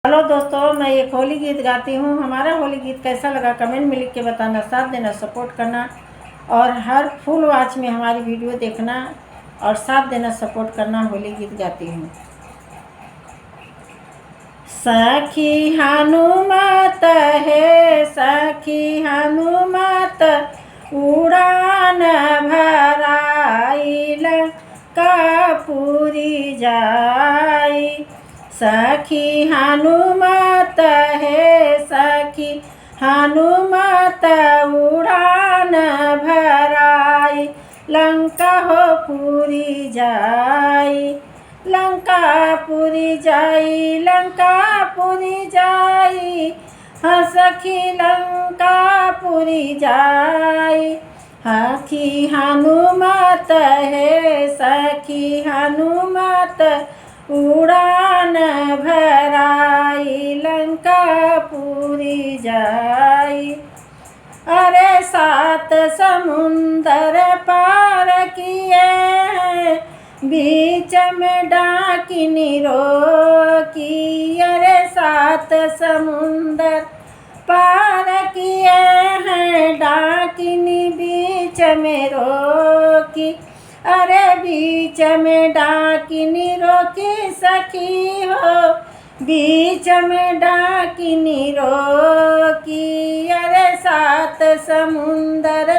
Hello दोस्तों, मैं एक होली गीत गाती हूँ। हमारा होली गीत कैसा लगा कमेंट में लिख के बताना, साथ देना, सपोर्ट करना और हर फुल वॉच में हमारी वीडियो देखना और साथ देना, सपोर्ट करना। होली गीत गाती हूँ। सखी हनुमत है, सखी हनुमत उड़ान भराइल कपूरी जाई। सखी हनुमत है, सखी हनुमत उड़ान भराई लंका हो पूरी जाई। लंकापुरी जाई, लंकापुरी जाई, हाँ सखी लंकापुरी जाई। सखी हनुमत है, सखी हनुमत उड़ान भराई लंकापुरी जाई। अरे सात समुंदर पार किए, बीच में डाकिनी रोकी। अरे सात समुंदर पार किए हैं, डाकिनी बीच में रोकी। अरे बीच में डाकिनी रोकी सखी हो, बीच में डाकिनी रोकी। अरे सात समुंदर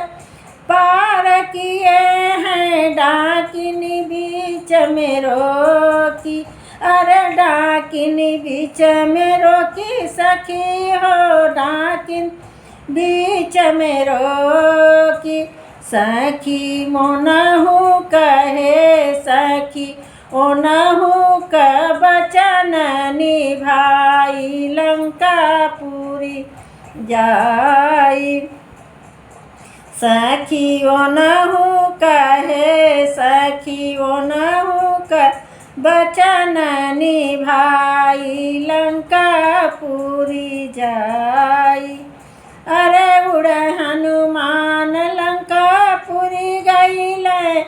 पार किए हैं, डाकिनी बीच में रोकी। अरे डाकिनी बीच में रोकी सखी हो, डाकिन बीच में रोकी। सखी मोनहु कहे, सखी ओनहु का बचन निभाई लंकापुरी जाई। सखी ओनहु कहे, सखी ओनहु का बचन निभाई लंकापुरी जाई। अरे उड़ हनुमान लंकापुरी गईले,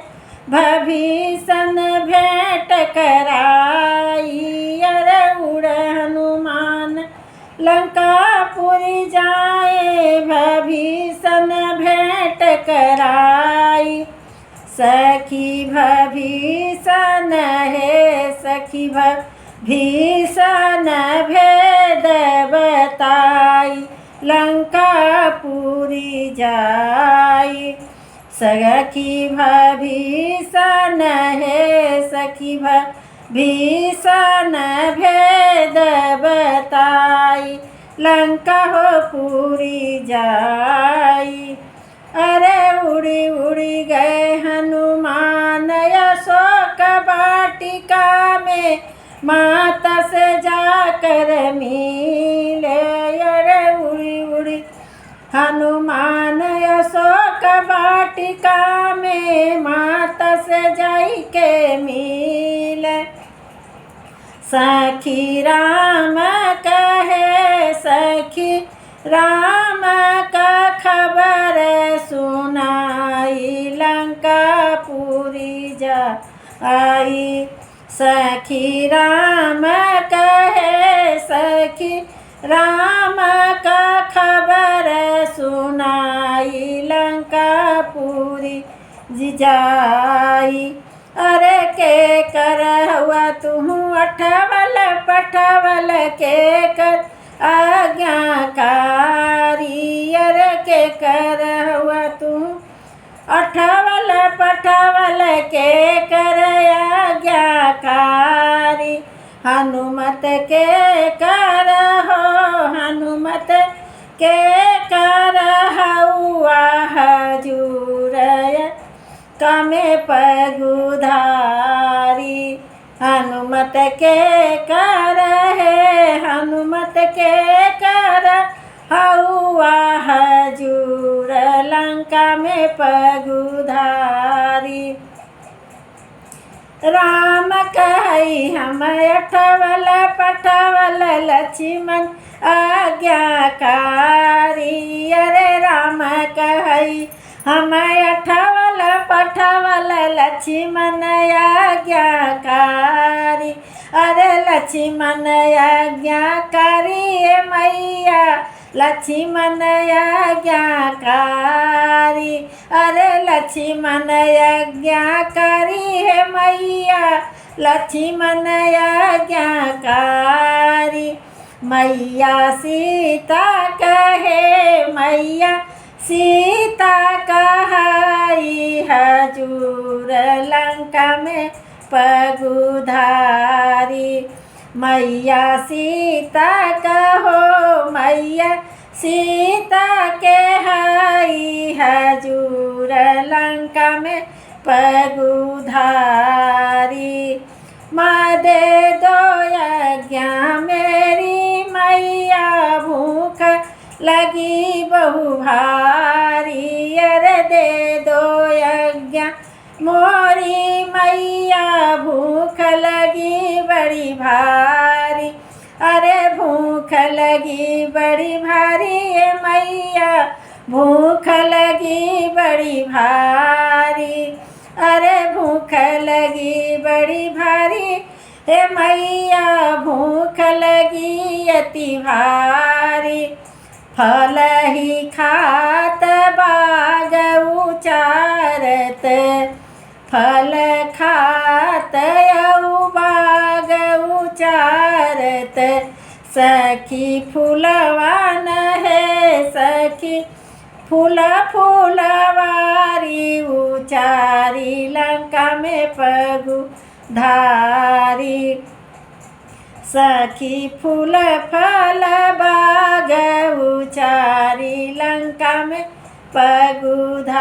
भभीषण भेंट कराई। अरे उड़ हनुमान लंकापुरी जाए, भभीषण भेंट कराई। सखी भभीषण है, सखी भभीषण भेद बताई लंकापुरी जाई। सखी भभीषण है, सखी भीषण भेद बताई लंका हो पूरी जाई। अरे उड़ी उड़ी गए हनुमान अशोक वाटिका में, माता से जाकर मिले। अरे उड़ी उड़ी हनुमान अशोक वाटिका में, माता से जाई के मिले। सखी राम कहे, सखी राम का खबर सुनाई लंकापुरी जाई। सखी राम कहे, सखी राम का खबर सुनाई लंकापुरी जाई। अरे के कर हुआ तू अठवल पठवल के कर आज्ञाकारी। अरे के कर हुआ तू अठवल पठवल के कर आज्ञाकारी। हनुमत के कर हो, हनुमत के कर हुआ हजूर कमे पगुधारी। हनुमत के कर है, हनुमत के कर हुआ हजूर लंका में पगुधारी। राम कही हम अठवल पठवल लक्ष्मण आज्ञाकारी। अरे राम कही हम अठवल पठवल लक्ष्मण आज्ञाकारी। अरे लक्ष्मण यज्ञकारी है मैया, लक्ष्मण यज्ञकारी, अरे लक्ष्मण यज्ञकारी है मैया, लक्ष्मण यज्ञकारी। मैया सीता कहे, मैया सीता कहाई, हजूर लंका में पगुधारी। मैया सीता कहो, मैया सीता के हाई, हजूर लंका में पगुधारी। माँ दे दो यज्ञा मेरी मैया, भूख लगी बहु भारी, अरे दे दो यज्ञ मोरी मैया, भूख लगी बड़ी भारी, अरे भूख लगी बड़ी भारी है मैया, भूख लगी बड़ी भारी, अरे भूख लगी बड़ी भारी हे मैया, भूख लगी अति भारी। फल ही खात बाग उचारत, फल खात बाग उचारत, सखी फूलवान है सखी फूल फूलवारी, उचारी लंका में पगुधारी। सखी फूल फल बाग उचारी, लंका में पगुधारी,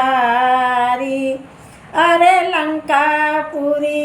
अरे लंका पूरी